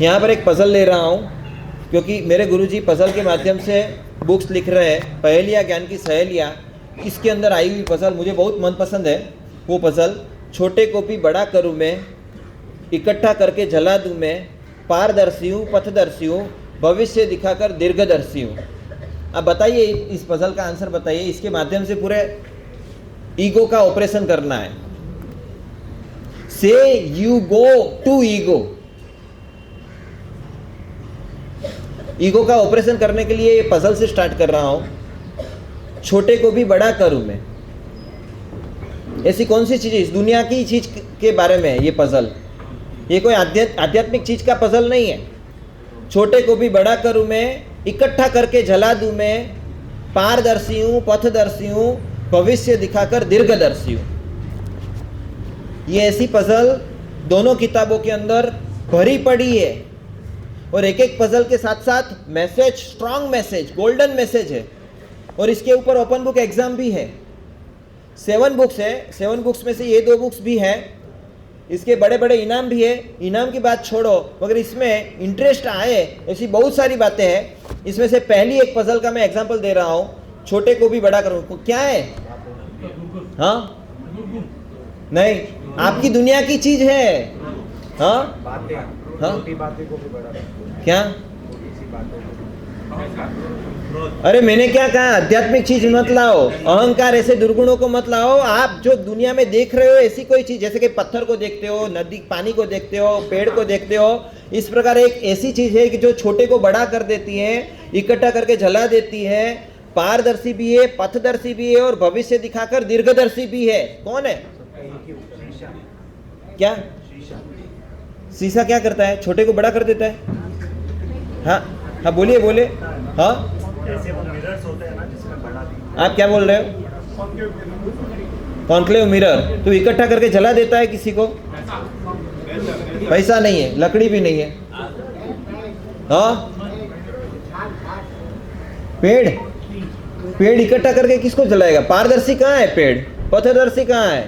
यहाँ पर एक पज़ल ले रहा हूँ क्योंकि मेरे गुरुजी पज़ल के माध्यम से बुक्स लिख रहे हैं, पहेलियाँ ज्ञान की सहेलियाँ। इसके अंदर आई हुई पज़ल मुझे बहुत मनपसंद है। वो पज़ल, छोटे को भी बड़ा करूँ मैं, इकट्ठा करके जला दूँ मैं, पारदर्शी हूँ, पथदर्शी हूँ, भविष्य दिखाकर दीर्घदर्शी हूँ। अब बताइए, इस पज़ल का आंसर बताइए। इसके माध्यम से पूरे ईगो का ऑपरेशन करना है। So you go to ego. Ego का ऑपरेशन करने के लिए ये पज़ल से स्टार्ट कर रहा हूं। छोटे को भी बड़ा करूं मैं। ऐसी कौन सी चीज़, इस दुनिया की चीज के बारे में है ये पज़ल। ये कोई आध्यात्मिक चीज का पज़ल नहीं है। छोटे को भी बड़ा करूं मैं, इकट्ठा करके जला दूं मैं, पारदर्शी हूं, पथदर्शी हूं, भविष्य दिखाकर दीर्घदर्शी हूं। ये ऐसी पज़ल दोनों किताबों के अंदर भरी पड़ी है और एक एक पज़ल के साथ साथ message, strong message, golden message है। और इसके ऊपर ओपन बुक एग्जाम भी है। 7 बुक्स है। 7 बुक्स में से ये 2 बुक्स भी है। इसके बड़े बड़े इनाम भी है। इनाम की बात छोड़ो, मगर इसमें इंटरेस्ट आए ऐसी बहुत सारी बातें हैं। इसमें से पहली एक पज़ल का मैं एग्जांपल दे रहा हूँ। छोटे को भी बड़ा करूँ, क्या है? हाँ, नहीं, आपकी दुनिया की चीज है। हाँ, हाँ, क्या? अरे मैंने क्या कहा? आध्यात्मिक चीज मत लाओ, अहंकार ऐसे दुर्गुणों को मत लाओ। आप जो दुनिया में देख रहे हो ऐसी कोई चीज, जैसे कि पत्थर को देखते हो, नदी पानी को देखते हो, पेड़ को देखते हो, इस प्रकार एक ऐसी चीज है कि जो छोटे को बड़ा कर देती है, इकट्ठा करके जला देती है, पारदर्शी भी है, पथदर्शी भी है और भविष्य दिखाकर दीर्घदर्शी भी है। कौन है? क्या? शीशा क्या करता है? छोटे को बड़ा कर देता है। हाँ हाँ, बोलिए बोलिए। हाँ, जैसे वो मिरर्स होते हैं ना, जिसमें बड़ा भी। आप क्या बोल रहे हो? कॉन्क्लेव मिरर तो इकट्ठा करके जला देता है किसी को। पैसा नहीं है, लकड़ी भी नहीं है। हाँ, पेड़ इकट्ठा करके किसको जलाएगा? पारदर्शी कहाँ है पेड़? पथदर्शी कहाँ है?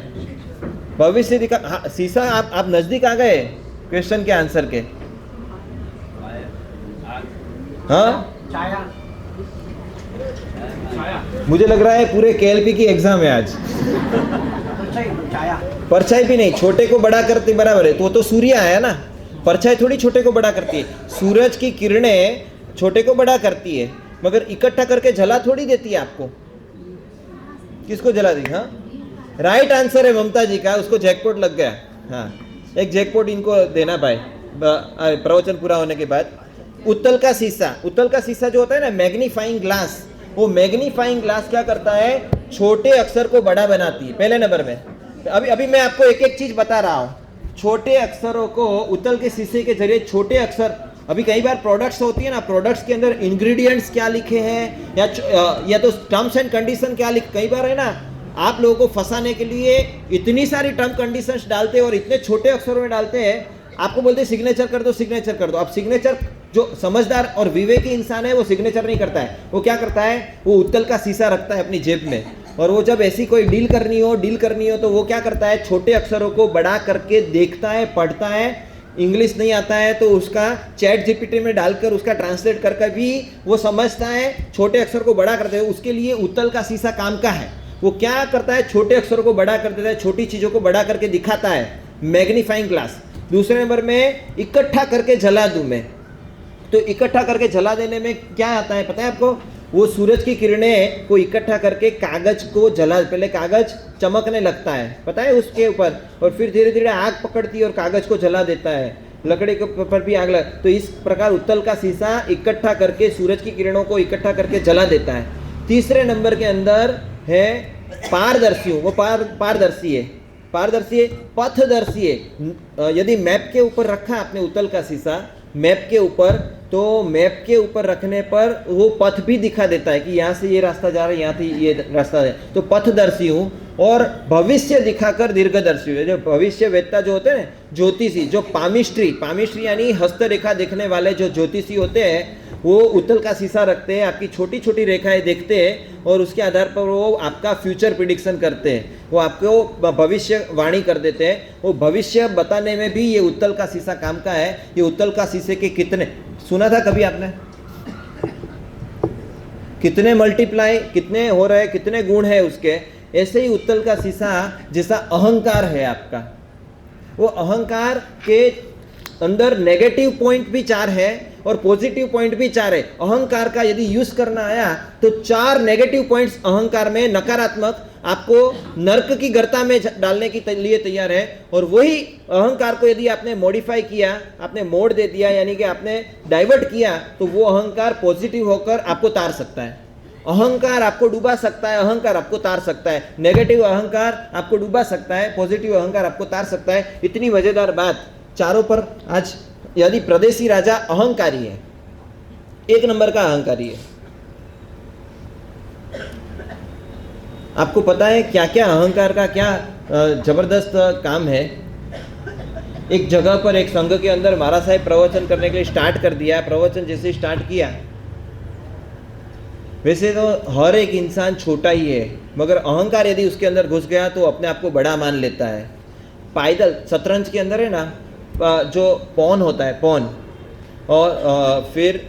भविष्य दिखा। हाँ, शीशा। आप नजदीक आ गए क्वेश्चन के आंसर के। हाँ, मुझे लग रहा है पूरे केएलपी की एग्जाम है आज। परछाई भी नहीं, छोटे को बड़ा करती बराबर है। तो सूर्य है ना, परछाई थोड़ी छोटे को बड़ा करती है। सूरज की किरणें छोटे को बड़ा करती है, मगर इकट्ठा करके जला थोड़ी देती है आपको। किसको जला दी? हाँ, राइट आंसर है ममता जी का। उसको जैकपॉट लग गया। हाँ, एक जैकपॉट इनको देना भाई प्रवचन पूरा होने के बाद। उत्तल का शीशा, उत्तल का शीशा जो होता है ना, मैग्नीफाइंग ग्लास, वो मैग्नीफाइंग ग्लास क्या करता है? छोटे अक्षर को बड़ा बनाती है। पहले नंबर में अभी मैं आपको एक एक चीज बता रहा हूँ। छोटे अक्षरों को उत्तल के शीशे के जरिए, छोटे अक्षर, अभी कई बार प्रोडक्ट्स होती है ना, प्रोडक्ट्स के अंदर इंग्रेडिएंट्स क्या लिखे हैं या तो टर्म्स एंड कंडीशन क्या लिखे। कई बार है ना, आप लोगों को फंसाने के लिए इतनी सारी टर्म कंडीशंस डालते हैं और इतने छोटे अक्षरों में डालते हैं। आपको बोलते हैं सिग्नेचर कर दो, सिग्नेचर कर दो। अब सिग्नेचर, जो समझदार और विवेकी इंसान है वो सिग्नेचर नहीं करता है। वो क्या करता है? वो उत्तल का शीशा रखता है अपनी जेब में, और वो जब ऐसी कोई डील करनी हो तो वो क्या करता है? छोटे अक्षरों को बड़ा करके देखता है, पढ़ता है। इंग्लिश नहीं आता है तो उसका चैट जीपीटी में डालकर उसका ट्रांसलेट करके भी वो समझता है, छोटे अक्षर को बड़ा करते हैं। उसके लिए उत्तल का शीशा काम का है। वो क्या करता है? छोटे अक्षरों को बड़ा कर देता है, छोटी चीज़ों को बड़ा करके दिखाता है, मैग्नीफाइंग ग्लास। दूसरे नंबर में, इकट्ठा करके जला दूं मैं। तो इकट्ठा करके जला देने में क्या आता है पता है आपको? वो सूरज की किरणें को इकट्ठा करके कागज को जला, पहले कागज चमकने लगता है, पता है, उसके ऊपर, और फिर धीरे धीरे आग पकड़ती है और कागज को जला देता है। लकड़ी के ऊपर भी आग लग। तो इस प्रकार उत्तल का शीशा इकट्ठा करके सूरज की किरणों को इकट्ठा करके जला देता है। तीसरे नंबर के अंदर है पारदर्शी हूँ। वो पारदर्शी है, पारदर्शी है, पथदर्शी है। यदि मैप के ऊपर रखा आपने उत्तल का शीशा, मैप के ऊपर, तो मैप के ऊपर रखने पर वो पथ भी दिखा देता है कि यहाँ से ये रास्ता जा रहा है, यहाँ से ये रास्ता है। तो पथदर्शी हूँ। और भविष्य दिखाकर दीर्घदर्शी हूँ। जो भविष्य वेत्ता जो होते हैं ना, ज्योतिषी, जो पामिस्ट्री यानी हस्तरेखा देखने वाले जो ज्योतिषी होते हैं, वो उत्तल का शीशा रखते हैं, आपकी छोटी छोटी रेखाएं देखते हैं और उसके आधार पर वो आपका फ्यूचर प्रिडिक्शन करते हैं, वो आपको भविष्यवाणी कर देते हैं। वो भविष्य बताने में भी ये उत्तल का शीशा काम का है। ये उत्तल का शीशे के कितने, सुना था कभी आपने, कितने मल्टीप्लाई, कितने हो रहे, कितने गुण है उसके, ऐसे ही उत्तल का शीशा जैसा अहंकार है आपका, वो अहंकार के अंदर नेगेटिव पॉइंट भी 4 है और पॉजिटिव पॉइंट भी 4 है। अहंकार का यदि यूज करना आया तो 4 नेगेटिव पॉइंट्स अहंकार में नकारात्मक आपको नर्क की गर्ता में डालने के लिए तैयार है। और वही अहंकार को यदि आपने मॉडिफाई किया, आपने मोड़ दे दिया, यानी कि आपने डाइवर्ट किया, तो वो अहंकार पॉजिटिव होकर आपको तार सकता है। अहंकार आपको डूबा सकता है, अहंकार आपको तार सकता है। नेगेटिव अहंकार आपको डूबा सकता है, पॉजिटिव अहंकार आपको तार सकता है। इतनी मजेदार बात, चारों पर आज यदि प्रदेशी राजा अहंकारी है, 1 नंबर का अहंकारी है। आपको पता है क्या क्या अहंकार का क्या जबरदस्त काम है। एक जगह पर एक संघ के अंदर महाराज साहब प्रवचन करने के लिए स्टार्ट कर दिया। प्रवचन जैसे स्टार्ट किया, वैसे तो हर एक इंसान छोटा ही है, मगर अहंकार यदि उसके अंदर घुस गया तो अपने आप को बड़ा मान लेता है। पायदल शतरंज के अंदर है ना, जो पॉन होता है, पॉन, और फिर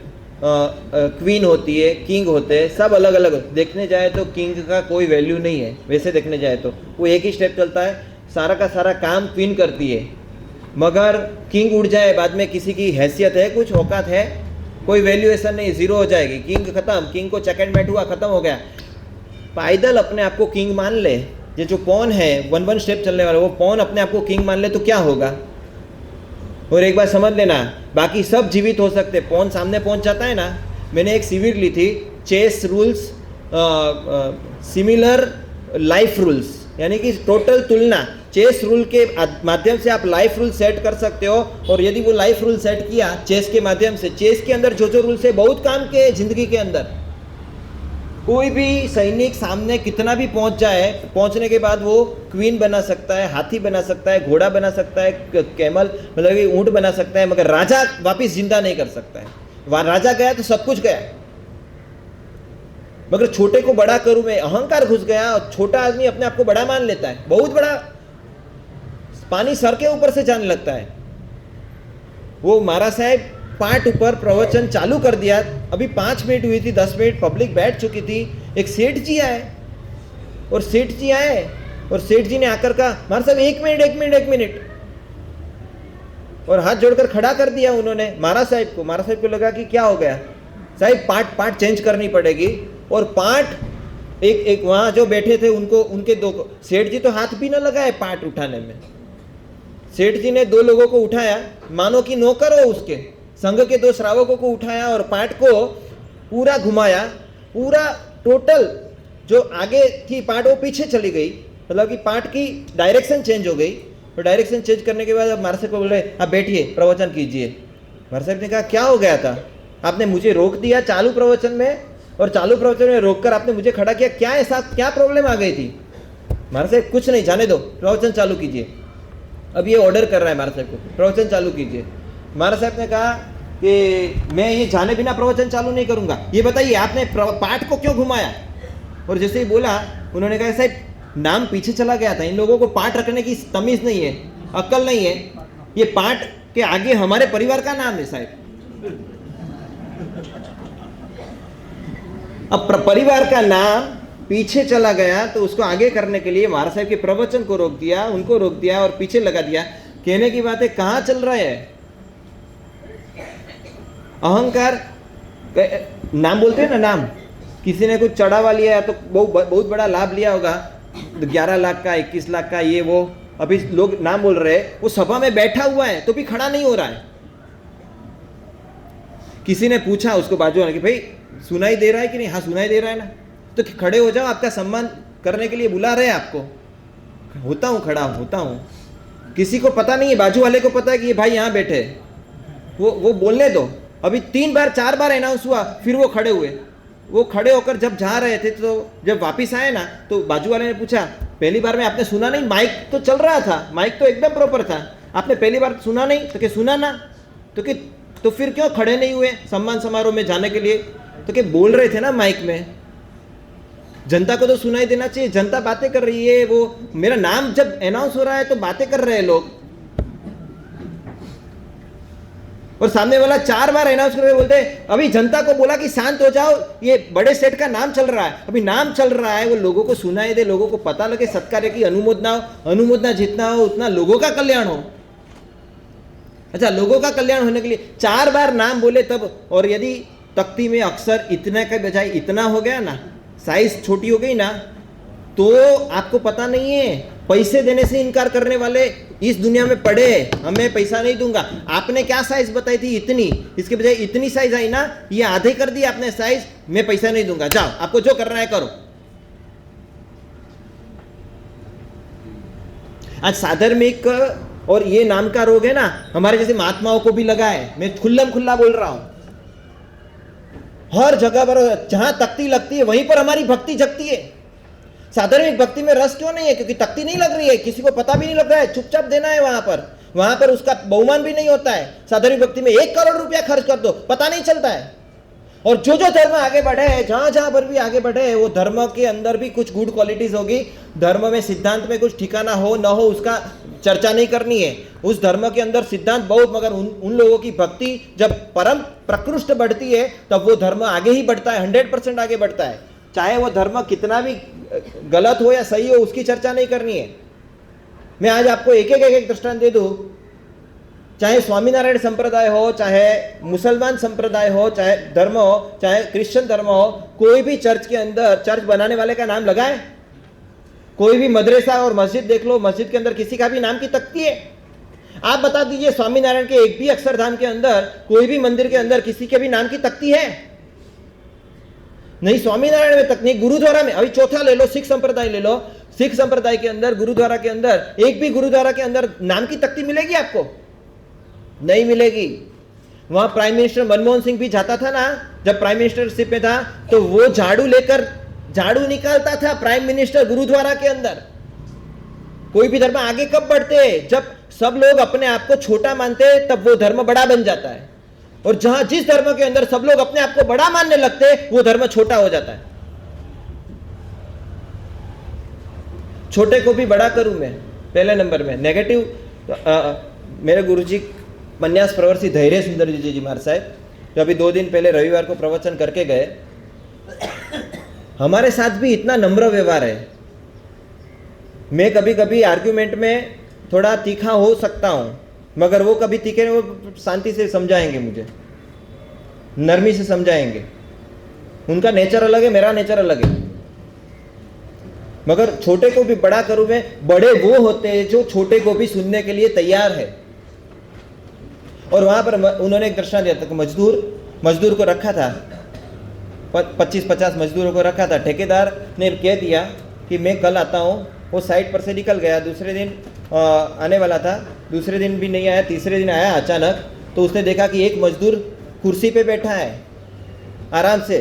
क्वीन होती है, किंग होते हैं, सब अलग अलग। देखने जाए तो किंग का कोई वैल्यू नहीं है, वैसे देखने जाए तो वो एक ही स्टेप चलता है, सारा का सारा काम क्वीन करती है। मगर किंग उड़ जाए, बाद में किसी की हैसियत है, कुछ औकात है, कोई वैल्यूएशन नहीं, 0 हो जाएगी। किंग खत्म, किंग को चेक एंड मेट हुआ, खत्म हो गया। पायदल अपने आप को किंग मान ले, ये जो पॉन है 1 स्टेप चलने वाला, वो पॉन अपने आप को किंग मान ले तो क्या होगा। और एक बार समझ लेना, बाकी सब जीवित हो सकते, पॉन सामने पहुंच जाता है ना। मैंने एक सीवीर ली थी, chess rules similar life rules, यानी कि टोटल तुलना। चेस रूल के माध्यम से आप लाइफ रूल सेट कर सकते हो, और यदि वो लाइफ रूल सेट किया चेस के माध्यम से, चेस के अंदर जो रूल्स है बहुत काम के जिंदगी के अंदर। कोई भी सैनिक सामने कितना भी पहुंच जाए, पहुंचने के बाद वो क्वीन बना सकता है, हाथी बना सकता है, घोड़ा बना सकता है, कैमल मतलब कि ऊंट बना सकता है, मगर राजा वापिस जिंदा नहीं कर सकता है। वहां राजा गया तो सब कुछ गया। मगर छोटे को बड़ा करूं मैं, अहंकार घुस गया और छोटा आदमी अपने आप को बड़ा मान लेता है, बहुत बड़ा, पानी सर के ऊपर से जाने लगता है। वो महाराज साहब पाठ ऊपर प्रवचन चालू कर दिया, अभी 5 मिनट हुई थी, 10 मिनट पब्लिक बैठ चुकी थी। एक सेठ जी आए और सेठ जी ने आकर कहा, महाराज साहब 1 मिनट, और हाथ जोड़कर खड़ा कर दिया उन्होंने महाराज साहब को। महाराज साहब को लगा कि क्या हो गया साहब, पाठ चेंज करनी पड़ेगी। और पाठ एक वहां जो बैठे थे उनको, उनके 2, सेठ जी तो हाथ भी ना लगाए पाठ उठाने में। सेठ जी ने 2 लोगों को उठाया, मानो कि नौकर हो उसके, संघ के 2 श्रावकों को उठाया और पाठ को पूरा घुमाया। पूरा टोटल जो आगे थी पाठ वो पीछे चली गई, मतलब कि पाठ की डायरेक्शन चेंज हो गई। और डायरेक्शन चेंज करने के बाद अब महाराज साहब को बोल रहे, आप बैठिए, प्रवचन कीजिए। महाराज साहब ने कहा, क्या हो गया था, आपने मुझे रोक दिया चालू प्रवचन में, और चालू प्रवचन में रोककर आपने मुझे खड़ा किया, क्या ऐसा, क्या प्रॉब्लम आ गई थी। महाराज साहब, कुछ नहीं, जाने दो, प्रवचन चालू कीजिए। अब ये ऑर्डर कर रहा है महाराज साहब को, प्रवचन चालू कीजिए। महाराज साहब ने कहा कि मैं ये जाने बिना प्रवचन चालू नहीं करूंगा, ये बताइए आपने पाठ को क्यों घुमाया। और जैसे ही बोला, उन्होंने कहा साहब नाम पीछे चला गया था, इन लोगों को पाठ रखने की तमीज नहीं है, अक्ल नहीं है, ये पाठ के आगे हमारे परिवार का नाम है साहब। अब परिवार का नाम पीछे चला गया तो उसको आगे करने के लिए महाराज साहब के प्रवचन को रोक दिया, उनको रोक दिया और पीछे लगा दिया। कहने की बात है, कहाँ चल रहा है अहंकार। नाम बोलते हैं ना, नाम, किसी ने कुछ चढ़ावा लिया तो बहुत बड़ा लाभ लिया होगा, 11 लाख का, 21 लाख का, ये वो, अभी लोग नाम बोल रहे हैं, वो सभा में बैठा हुआ है तो भी खड़ा नहीं हो रहा है। किसी ने पूछा उसको बाजू वाले कि भाई सुनाई दे रहा है कि नहीं, हाँ सुनाई दे रहा है ना, तो खड़े हो जाओ, आपका सम्मान करने के लिए बुला रहे हैं आपको। होता हूँ, खड़ा होता हूँ। किसी को पता नहीं है, बाजू वाले को पता है कि ये भाई यहाँ बैठे, वो बोलने दो। अभी 3 बार 4 बार अनाउंस हुआ, फिर वो खड़े हुए। वो खड़े होकर जब जा रहे थे तो जब वापिस आए ना, तो बाजू वाले ने पूछा, पहली बार में आपने सुना नहीं, माइक तो चल रहा था, माइक तो एकदम प्रॉपर था, आपने पहली बार सुना नहीं, तो क्या सुना ना, तो कि तो फिर क्यों खड़े नहीं हुए सम्मान समारोह में जाने के लिए? तो क्या बोल रहे थे ना माइक में, जनता को तो सुनाई देना चाहिए, जनता बातें कर रही है, वो मेरा नाम जब अनाउंस हो रहा है तो बातें कर रहे हैं लोग, और सामने वाला 4 बार अनाउंस करके बोलते हैं अभी जनता को बोला कि शांत हो जाओ, ये बड़े सेठ का नाम चल रहा है, अभी नाम चल रहा है, वो लोगों को सुनाई दे, लोगों को पता लगे, सत्कार्य की अनुमोदना हो, अनुमोदना जितना हो उतना लोगों का कल्याण हो। अच्छा, लोगों का कल्याण होने के लिए 4 बार नाम बोले तब, और यदि तख्ती में अक्षर इतने के बजाय इतना हो गया ना, साइज छोटी हो गई ना, तो आपको पता नहीं है, पैसे देने से इनकार करने वाले इस दुनिया में पड़े, हमें पैसा नहीं दूंगा। आपने क्या साइज बताई थी इतनी, इसके बजाय इतनी साइज आई ना, ये आधे कर दी आपने साइज, मैं पैसा नहीं दूंगा, जाओ आपको जो करना है करो। आज साधर्मिक और ये नाम का रोग है ना, हमारे जैसे महात्माओं को भी लगा है, मैं खुल्लम खुल्ला बोल रहा हूं। हर जगह पर जहां तख्ती लगती है वहीं पर हमारी भक्ति जगती है। साधारण भक्ति में रस क्यों नहीं है? क्योंकि तख्ती नहीं लग रही है, किसी को पता भी नहीं लग रहा है, चुपचाप देना है वहां पर उसका बहुमान भी नहीं होता है। साधारण भक्ति में 1 करोड़ रुपया खर्च कर दो, पता नहीं चलता है। और जो जो धर्म आगे बढ़े है, जहां जहां पर भी आगे बढ़े है, वो धर्म के अंदर भी कुछ गुड क्वालिटीज होगी। धर्म में सिद्धांत में कुछ ठिकाना हो न हो उसका चर्चा नहीं करनी है। उस धर्म के अंदर सिद्धांत बहुत, मगर उन लोगों की भक्ति जब परम प्रकृष्ट बढ़ती है तब वो धर्म आगे ही बढ़ता है, 100% आगे बढ़ता है। चाहे वो धर्म कितना भी गलत हो या सही हो, उसकी चर्चा नहीं करनी है। मैं आज आपको एक एक दृष्टांत दे दूं, चाहे स्वामीनारायण संप्रदाय हो, चाहे मुसलमान संप्रदाय हो, चाहे धर्म हो, चाहे क्रिश्चियन धर्म हो, कोई भी चर्च के अंदर चर्च बनाने वाले का नाम लगा है? कोई भी मदरसा और मस्जिद देख लो, मस्जिद के अंदर किसी का भी नाम की तख्ती है? आप बता दीजिए स्वामीनारायण के एक भी अक्षरधाम के अंदर, कोई भी मंदिर के अंदर किसी के भी नाम की तख्ती है? नहीं, स्वामीनारायण में तक नहीं। गुरुद्वारा में, अभी चौथा ले लो, सिख संप्रदाय ले लो, सिख संप्रदाय के अंदर गुरुद्वारा के अंदर एक भी गुरुद्वारा के अंदर नाम की तख्ती मिलेगी आपको? नहीं मिलेगी। वहां प्राइम मिनिस्टर मनमोहन सिंह भी जाता था ना, जब प्राइम मिनिस्टरशिप में था, तो वो झाड़ू लेकर झाड़ू निकालता था प्राइम मिनिस्टर गुरुद्वारा के अंदर। कोई भी धर्म आगे कब बढ़ते? जब सब लोग अपने आप को छोटा मानते, तब वो धर्म बड़ा बन जाता है। और जहां जिस धर्म के अंदर सब लोग अपने आप को बड़ा मानने लगते, वो धर्म छोटा हो जाता है। छोटे को भी बड़ा करूं मैं, पहले नंबर में नेगेटिव। मेरे गुरुजी पन्यास प्रवर्सी धैर्य सुंदर जी महाराज साहब, जो अभी 2 दिन पहले रविवार को प्रवचन करके गए, हमारे साथ भी इतना नम्र व्यवहार है। मैं कभी कभी आर्ग्यूमेंट में थोड़ा तीखा हो सकता हूं, मगर वो कभी तीखे, वो शांति से समझाएंगे, मुझे नरमी से समझाएंगे। उनका नेचर अलग है, मेरा नेचर अलग है। मगर छोटे को भी बड़ा करूं मैं, बड़े वो होते हैं जो छोटे को भी सुनने के लिए तैयार है। और वहां पर उन्होंने एक दर्शन दिया था, मजदूर को रखा था, 25-50 मजदूरों को रखा था। ठेकेदार ने कह दिया कि मैं कल आता हूँ। वो साइट पर से निकल गया, दूसरे दिन आने वाला था, दूसरे दिन भी नहीं आया, तीसरे दिन आया अचानक। तो उसने देखा कि एक मजदूर कुर्सी पे बैठा है आराम से,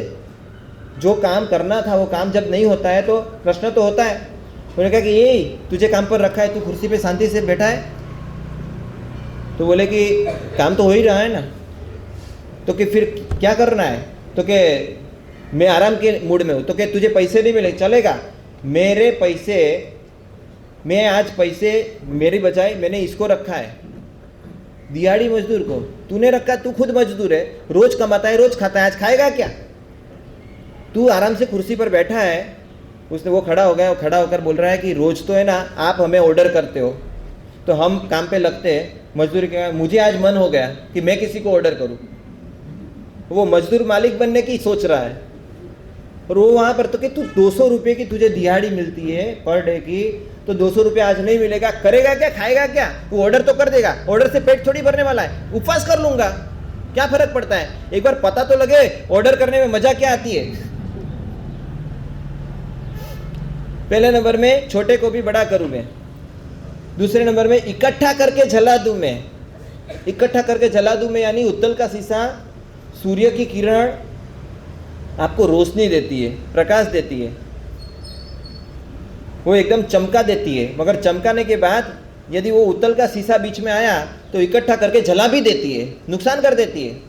जो काम करना था वो काम जब नहीं होता है तो प्रश्न तो होता है। उन्होंने कहा कि ये तुझे काम पर रखा है, तू कुर्सी पे शांति से बैठा है? तो बोले कि काम तो हो ही रहा है ना। तो कि फिर क्या करना है? तो कि मैं आराम के मूड में हूँ। तो कि तुझे पैसे नहीं मिले, चलेगा? मेरे पैसे, मैं आज पैसे मेरी बजाय मैंने इसको रखा है, दिहाड़ी मजदूर को। तूने रखा, तू खुद मजदूर है, रोज कमाता है, रोज खाता है, आज खाएगा क्या? तू आराम से कुर्सी पर बैठा है। उसने वो खड़ा हो गया, वो खड़ा होकर बोल रहा है कि रोज तो है ना आप हमें ऑर्डर करते हो, तो हम काम पे लगते हैं मजदूरी के। मुझे आज मन हो गया कि मैं किसी को ऑर्डर करूं। वो मजदूर मालिक बनने की सोच रहा है। और वो वहां पर तो कि तू 200 रुपये की तुझे दिहाड़ी मिलती है पर डे की, तो 200 रुपये आज नहीं मिलेगा, करेगा क्या, खाएगा क्या? वो ऑर्डर तो कर देगा, ऑर्डर से पेट थोड़ी भरने वाला है, उपवास कर लूंगा, क्या फर्क पड़ता है? एक बार पता तो लगे ऑर्डर करने में मजा क्या आती है। पहले नंबर में छोटे को भी बड़ा करूं मैं। दूसरे नंबर में इकट्ठा करके जला दूं मैं। इकट्ठा करके जला दूं मैं यानी उत्तल का शीशा, सूर्य की किरण आपको रोशनी देती है, प्रकाश देती है, वो एकदम चमका देती है। मगर चमकाने के बाद यदि वो उत्तल का शीशा बीच में आया तो इकट्ठा करके जला भी देती है, नुकसान कर देती है।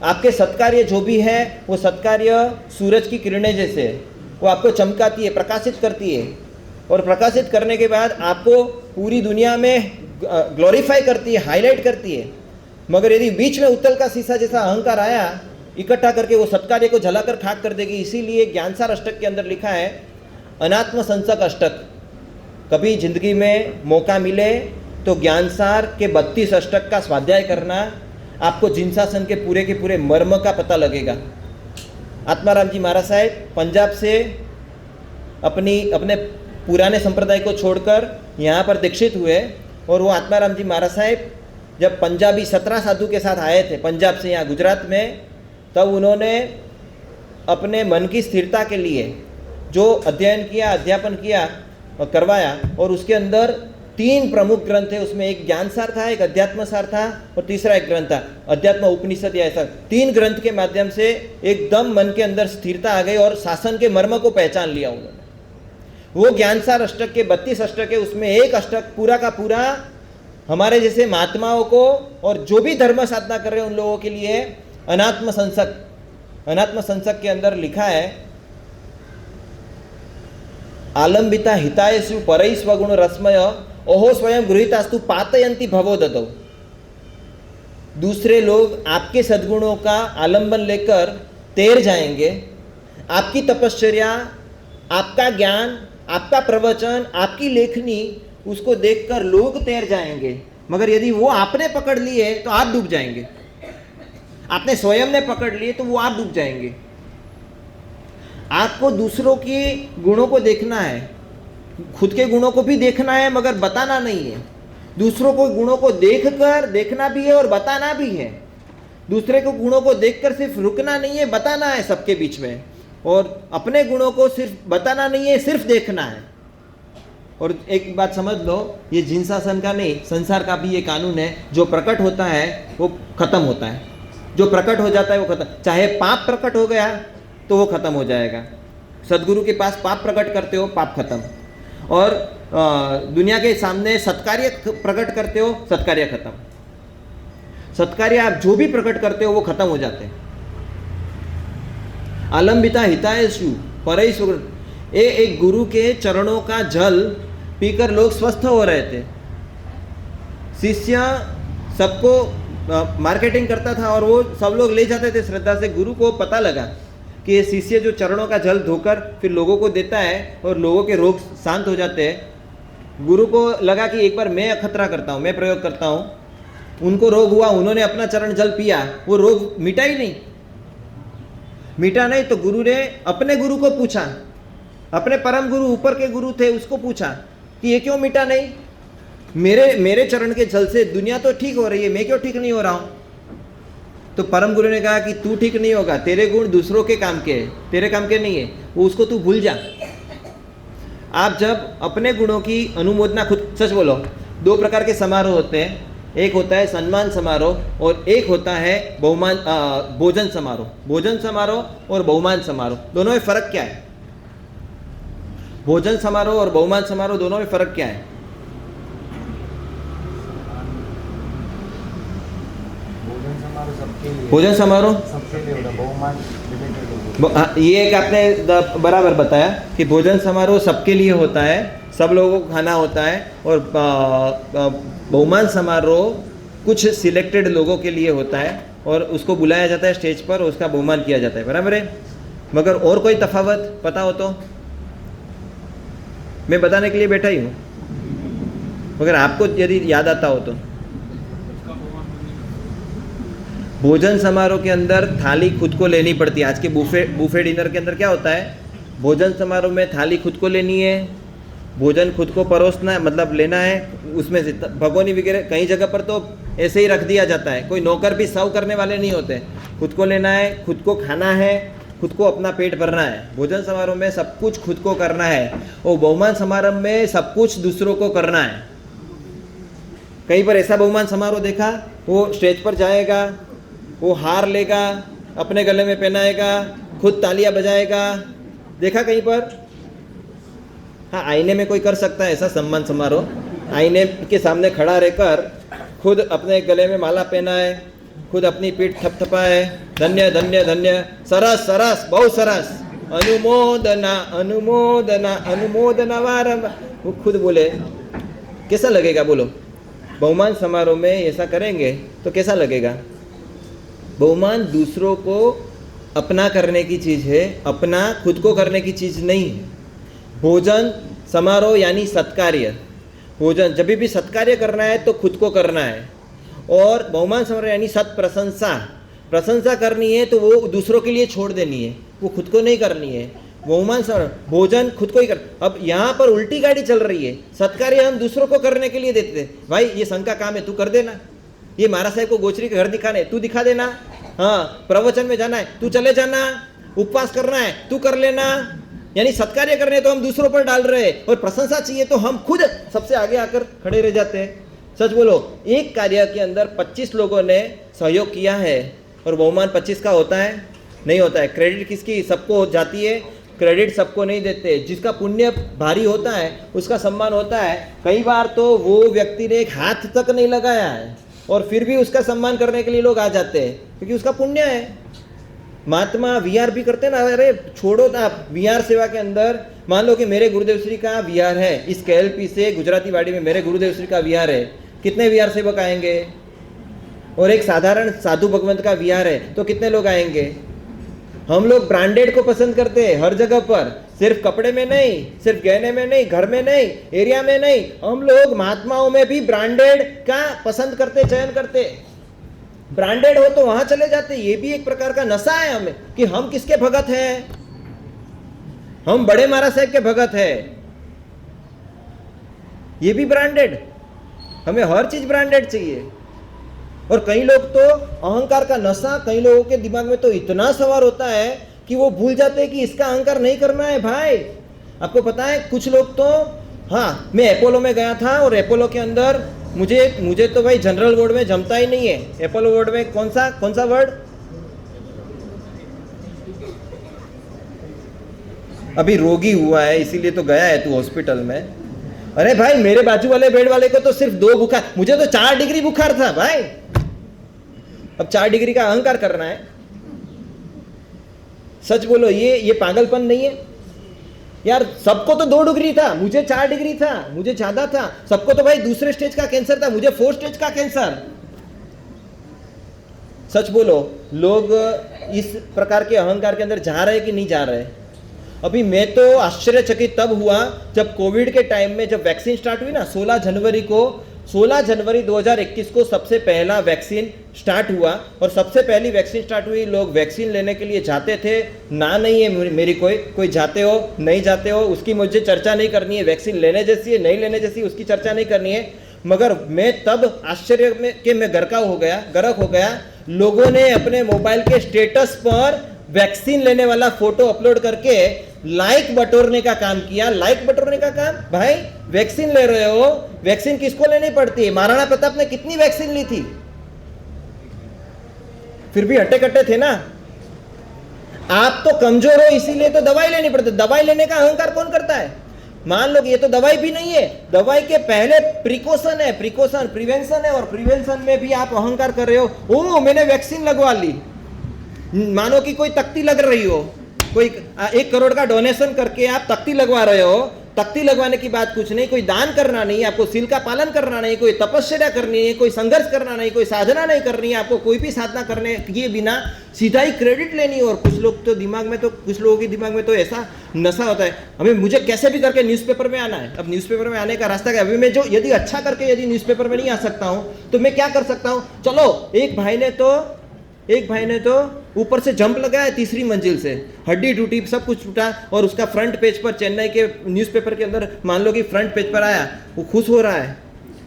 आपके सत्कार्य जो भी है वो सत्कार्य सूरज की किरणें जैसे है, वो आपको चमकाती है, प्रकाशित करती है, और प्रकाशित करने के बाद आपको पूरी दुनिया में ग्लोरीफाई करती है, हाईलाइट करती है। मगर यदि बीच में उत्तल का शीशा जैसा अहंकार आया, इकट्ठा करके वो सत्कार्य को जलाकर खाक कर देगी। इसीलिए ज्ञानसार अष्टक के अंदर लिखा है अनात्म संसक अष्टक। कभी जिंदगी में मौका मिले तो ज्ञानसार के 32 अष्टक का स्वाध्याय करना, आपको जिनसासन के पूरे मर्म का पता लगेगा। आत्माराम जी महाराज साहब पंजाब से अपने पुराने संप्रदाय को छोड़कर यहाँ पर दीक्षित हुए, और वो आत्माराम जी महाराज साहब जब पंजाबी 17 साधु के साथ आए थे पंजाब से यहाँ गुजरात में, तब उन्होंने अपने मन की स्थिरता के लिए जो अध्ययन किया, अध्यापन किया, करवाया, और उसके अंदर 3 प्रमुख ग्रंथ है। उसमें एक ज्ञानसार था, एक अध्यात्मसार था, और तीसरा एक ग्रंथ था अध्यात्म उपनिषद या ऐसा। 3 ग्रंथ के माध्यम से एकदम मन के अंदर स्थिरता आ गई और शासन के मर्म को पहचान लिया उन्होंने। वो ज्ञानसार अष्टक के 32 अष्टक है, उसमें एक अष्टक पूरा का पूरा हमारे जैसे महात्माओं को और जो भी धर्म साधना कर रहे हैं उन लोगों के लिए अनात्म संसक के अंदर लिखा है आलंबिता हितायसु परई स्वगुण रश्मय ओहो स्वयं गृहीतास्तु पातयंती भवोदतौ। दूसरे लोग आपके सद्गुणों का आलंबन लेकर तैर जाएंगे। आपकी तपश्चर्या, आपका ज्ञान, आपका प्रवचन, आपकी लेखनी, उसको देखकर लोग तैर जाएंगे। मगर यदि वो आपने पकड़ लिए तो आप डूब जाएंगे। आपने स्वयं ने पकड़ लिए तो वो आप डूब जाएंगे। आपको दूसरों के गुणों को देखना है, खुद के गुणों को भी देखना है, मगर बताना नहीं है। दूसरों को गुणों को देखकर देखना भी है और बताना भी है। दूसरे को गुणों को देखकर सिर्फ रुकना नहीं है, बताना है सबके बीच में। और अपने गुणों को सिर्फ बताना नहीं है, सिर्फ देखना है। और एक बात समझ लो, ये जिनसासन का नहीं, संसार का भी ये कानून है, जो प्रकट होता है वो खत्म होता है। जो प्रकट हो जाता है वो खत्म, चाहे पाप प्रकट हो गया तो वो खत्म हो जाएगा। सदगुरु के पास पाप प्रकट करते हो, पाप खत्म। और दुनिया के सामने सत्कार्य प्रकट करते हो, सत्कार्य खत्म। सत्कार्य आप जो भी प्रकट करते हो वो खत्म हो जाते हैं। आलंबिता हितायसु परई स्वगुण, एक गुरु के चरणों का जल पीकर लोग स्वस्थ हो रहे थे। शिष्य सबको मार्केटिंग करता था और वो सब लोग ले जाते थे श्रद्धा से। गुरु को पता लगा कि ये शिष्य जो चरणों का जल धोकर फिर लोगों को देता है और लोगों के रोग शांत हो जाते हैं। गुरु को लगा कि एक बार मैं अखतरा करता हूँ, मैं प्रयोग करता हूँ। उनको रोग हुआ, उन्होंने अपना चरण जल पिया, वो रोग मिटा ही नहीं। मिटा नहीं तो गुरु ने अपने गुरु को पूछा, अपने परम गुरु ऊपर के गुरु थे, उसको पूछा कि ये क्यों मिटा नहीं? मेरे चरण के जल से दुनिया तो ठीक हो रही है, मैं क्यों ठीक नहीं हो रहा हूँ? तो परम गुरु ने कहा कि तू ठीक नहीं होगा, तेरे गुण दूसरों के काम के हैं, तेरे काम के नहीं है, वो उसको तू भूल जा। आप जब अपने गुणों की अनुमोदना खुद, सच बोलो, 2 प्रकार के समारोह होते हैं। एक होता है सम्मान समारोह और एक होता है भोजन समारोह। भोजन समारोह और बहुमान समारोह, दोनों में फर्क क्या है? भोजन समारोह और बहुमान समारोह दोनों में फर्क क्या है? भोजन समारोह सबके लिए होता, बहुमान लिमिटेड। ये एक आपने बराबर बताया कि भोजन समारोह सबके लिए होता है, सब लोगों को खाना होता है, और बहुमान समारोह कुछ सिलेक्टेड लोगों के लिए होता है और उसको बुलाया जाता है स्टेज पर और उसका बहुमान किया जाता है, बराबर है। मगर और कोई तफावत पता हो तो? मैं बताने के लिए बैठा ही हूँ, मगर आपको यदि याद आता हो तो। भोजन समारोह के अंदर थाली खुद को लेनी पड़ती है। आज के बुफे डिनर के अंदर क्या होता है? भोजन समारोह में थाली खुद को लेनी है, भोजन खुद को परोसना है, मतलब लेना है। उसमें से भगोनी वगैरह कई जगह पर तो ऐसे ही रख दिया जाता है, कोई नौकर भी सर्व करने वाले नहीं होते। खुद को लेना है, खुद को खाना है, खुद को अपना पेट भरना है। भोजन समारोह में सब कुछ खुद को करना है, और बहुमान समारोह में सब कुछ दूसरों को करना है। कहीं पर ऐसा बहुमान समारोह देखा, वो स्टेज पर जाएगा, वो हार लेगा, अपने गले में पहनाएगा, खुद तालियां बजाएगा, देखा कहीं पर? हाँ, आईने में कोई कर सकता है ऐसा सम्मान समारोह, आईने के सामने खड़ा रहकर खुद अपने गले में माला पहनाए, खुद अपनी पीठ थपथपाए, धन्य धन्य धन्य, सरस सरस, बहुत सरस, अनुमोदना अनुमोदना अनुमोदना वारंवार, वो खुद बोले। कैसा लगेगा बोलो? बहुमान समारोह में ऐसा करेंगे तो कैसा लगेगा? बहुमान दूसरों को अपना करने की चीज़ है, अपना खुद को करने की चीज़ नहीं है। भोजन समारोह यानी सत्कार्य, भोजन जब भी सत्कार्य करना है तो खुद को करना है। और बहुमान समारोह यानी सत प्रशंसा, प्रशंसा करनी है तो वो दूसरों के लिए छोड़ देनी है, वो खुद को नहीं करनी है। बहुमान समारोह भोजन खुद को ही कर। अब यहाँ पर उल्टी गाड़ी चल रही है, सत्कार्य हम दूसरों को करने के लिए देते थे। भाई ये संघ का काम है, तू कर देना। ये महाराज साहब को गोचरी के घर दिखाने, तू दिखा देना। हाँ, प्रवचन में जाना है, तू चले जाना। उपवास करना है, तू कर लेना। यानी सत्कार्य करने तो हम दूसरों पर डाल रहे हैं, और प्रशंसा चाहिए तो हम खुद सबसे आगे आकर खड़े रह जाते हैं। सच बोलो, एक कार्य के अंदर 25 लोगों ने सहयोग किया है और बहुमान 25 का होता है? नहीं होता है। क्रेडिट किसकी? सबको हो जाती है, क्रेडिट सबको नहीं देते। जिसका पुण्य भारी होता है उसका सम्मान होता है। कई बार तो वो व्यक्ति ने एक हाथ तक नहीं लगाया है और फिर भी उसका सम्मान करने के लिए लोग आ जाते हैं, क्योंकि उसका पुण्य है। महात्मा वीआर भी करते ना। अरे छोड़ो आप, वीआर सेवा के अंदर मान लो कि मेरे गुरुदेव श्री का वीआर है, इस KLP से गुजराती वाड़ी में मेरे गुरुदेव श्री का वीआर है, कितने वीआर सेवक आएंगे? और एक साधारण साधु भगवंत का वीआर है तो कितने लोग आएंगे? हम लोग ब्रांडेड को पसंद करते हैं हर जगह पर, सिर्फ कपड़े में नहीं, सिर्फ गहने में नहीं, घर में नहीं, एरिया में नहीं, हम लोग महात्माओं में भी ब्रांडेड का पसंद करते, चयन करते। ब्रांडेड हो तो वहां चले जाते। ये भी एक प्रकार का नशा है हमें कि हम किसके भगत हैं? हम बड़े महाराज साहब के भगत हैं। ये भी ब्रांडेड, हमें हर चीज ब्रांडेड चाहिए। और कई लोग तो अहंकार का नशा कई लोगों के दिमाग में तो इतना सवार होता है कि वो भूल जाते हैं कि इसका अहंकार नहीं करना है। भाई आपको पता है कुछ लोग तो, हाँ मैं अपोलो में गया था और अपोलो के अंदर मुझे तो भाई जनरल वार्ड में जमता ही नहीं है। अपोलो वार्ड में कौन सा वार्ड? अभी रोगी हुआ है इसीलिए तो गया है तू हॉस्पिटल में। अरे भाई मेरे बाजू वाले बेड वाले को तो सिर्फ 2 बुखार, मुझे तो 4 डिग्री बुखार था भाई। अब 4 डिग्री का अहंकार करना है? सच बोलो, ये पागलपन नहीं है यार? सबको तो 2 डिग्री था, मुझे 4 डिग्री था, मुझे ज्यादा था। सबको तो भाई दूसरे स्टेज का कैंसर था, मुझे 4 स्टेज का कैंसर। सच बोलो, लोग इस प्रकार के अहंकार के अंदर जा रहे कि नहीं जा रहे? अभी मैं तो आश्चर्यचकित तब हुआ जब कोविड के टाइम में जब वैक्सीन स्टार्ट हुई ना, 16 जनवरी 2021 को सबसे पहला वैक्सीन स्टार्ट हुआ। और सबसे पहली वैक्सीन स्टार्ट हुई, लोग वैक्सीन लेने के लिए जाते थे ना। नहीं है मेरी कोई जाते हो नहीं जाते हो उसकी मुझे चर्चा नहीं करनी है। वैक्सीन लेने जैसी है नहीं लेने जैसी उसकी चर्चा नहीं करनी है। मगर मैं तब आश्चर्य में कि मैं गर्क हो गया। लोगों ने अपने मोबाइल के स्टेटस पर वैक्सीन लेने वाला फोटो अपलोड करके लाइक बटोरने का काम किया। लाइक बटोरने का काम? भाई वैक्सीन ले रहे हो, वैक्सीन किसको लेनी पड़ती है? महाराणा प्रताप ने कितनी वैक्सीन ली थी, फिर भी हट्टे कट्टे थे ना। आप तो कमजोर हो इसीलिए तो दवाई लेनी पड़ती है। दवाई लेने का अहंकार कौन करता है? मान लो कि ये तो दवाई भी नहीं है, दवाई के पहले प्रिकॉशन है, प्रिवेंशन है। और प्रिवेंशन में भी आप अहंकार कर रहे हो। ओ मैंने वैक्सीन लगवा ली। मानो कि कोई तख्ती लग रही हो, कोई 1 करोड़ का डोनेशन करके आप तख्ती लगवा रहे हो। तख्ती लगवाने की बात कुछ नहीं, कोई दान करना नहीं, आपको सील का पालन करना नहीं, कोई तपस्या करनी है, कोई संघर्ष करना नहीं, कोई साधना नहीं करनी है, आपको कोई भी साधना करने किए बिना सीधा ही क्रेडिट लेनी है। और कुछ लोगों के दिमाग में तो ऐसा नशा होता है, मुझे कैसे भी करके न्यूज़पेपर में आना है। अब न्यूज़पेपर में आने का रास्ता क्या? अभी मैं जो यदि अच्छा करके यदि न्यूज़पेपर में नहीं आ सकता हूँ तो मैं क्या कर सकता हूँ? चलो एक भाई ने तो ऊपर से जंप लगाया 3री मंजिल से, हड्डी टूटी, सब कुछ टूटा। और उसका फ्रंट पेज पर चेन्नई के न्यूज़पेपर के अंदर मान लो कि फ्रंट पेज पर आया, वो खुश हो रहा है।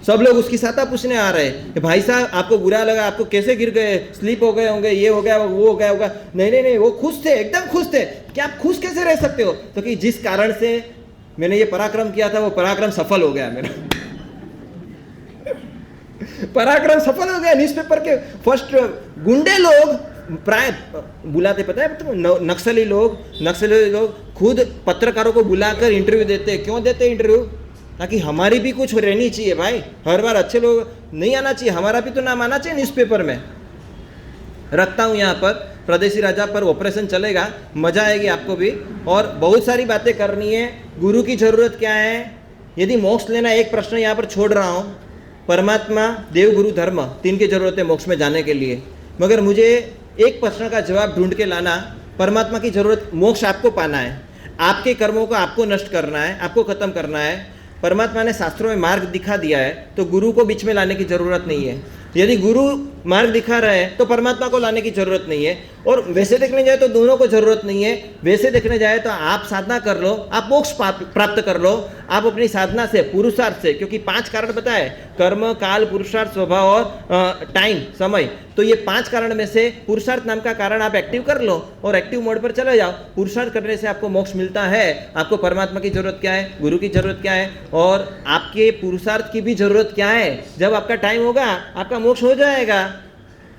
सब लोग उसकी सहायता पूछने आ रहे हैं कि भाई साहब आपको बुरा लगा, आपको कैसे गिर गए, स्लिप हो गए होंगे, ये हो गया वो हो गया होगा। नहीं, वो खुश थे, एकदम खुश थे। क्या आप खुश कैसे रह सकते हो? तो कि जिस कारण से मैंने ये पराक्रम किया था वो पराक्रम सफल हो गया मेरा। पराक्रम सफल हो गया। न्यूज़पेपर के फर्स्ट गुंडे लोग प्राय बुलाते, पता है तुम, नक्सली लोग खुद पत्रकारों को बुलाकर इंटरव्यू देते। क्यों देते इंटरव्यू? ताकि हमारी भी कुछ रहनी चाहिए भाई। हर बार अच्छे लोग नहीं आना चाहिए, हमारा भी तो नाम आना चाहिए न्यूज़पेपर में। रखता हूँ यहाँ पर, प्रदेशी राजा पर ऑपरेशन चलेगा, मजा आएगी आपको भी, और बहुत सारी बातें करनी है। गुरु की जरूरत क्या है, यदि मोक्ष लेना, एक प्रश्न यहाँ पर छोड़ रहा हूँ, परमात्मा, देव, गुरु, धर्म, तीन की जरूरत है मोक्ष में जाने के लिए, मगर मुझे एक प्रश्न का जवाब ढूंढ के लाना। परमात्मा की जरूरत, मोक्ष आपको पाना है, आपके कर्मों को आपको नष्ट करना है, आपको खत्म करना है। परमात्मा ने शास्त्रों में मार्ग दिखा दिया है, तो गुरु को बीच में लाने की जरूरत नहीं है। यदि गुरु मार्ग दिखा रहे हैं तो परमात्मा को लाने की जरूरत नहीं है। और वैसे देखने जाए तो दोनों को जरूरत नहीं है। वैसे देखने जाए तो आप साधना कर लो, आप मोक्ष प्राप्त कर लो, आप अपनी साधना से, पुरुषार्थ से, क्योंकि 5 कारण बताए, कर्म, काल, पुरुषार्थ, स्वभाव और टाइम, समय। तो ये 5 कारण में से पुरुषार्थ नाम का कारण आप एक्टिव कर लो और एक्टिव मोड पर चले जाओ। पुरुषार्थ करने से आपको मोक्ष मिलता है। आपको परमात्मा की जरूरत क्या है, गुरु की जरूरत क्या है, और आपके पुरुषार्थ की भी जरूरत क्या है। जब आपका टाइम होगा आपका मोक्ष हो जाएगा।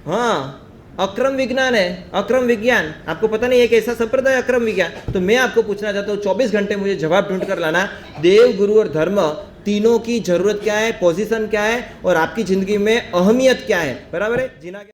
हाँ, अक्रम विज्ञान है, अक्रम विज्ञान। आपको पता नहीं है कि ऐसा संप्रदाय अक्रम विज्ञान। तो मैं आपको पूछना चाहता हूँ, 24 घंटे मुझे जवाब ढूंढ कर लाना, देव, गुरु और धर्म तीनों की जरूरत क्या है, पोजीशन क्या है, और आपकी जिंदगी में अहमियत क्या है। बराबर है जीना।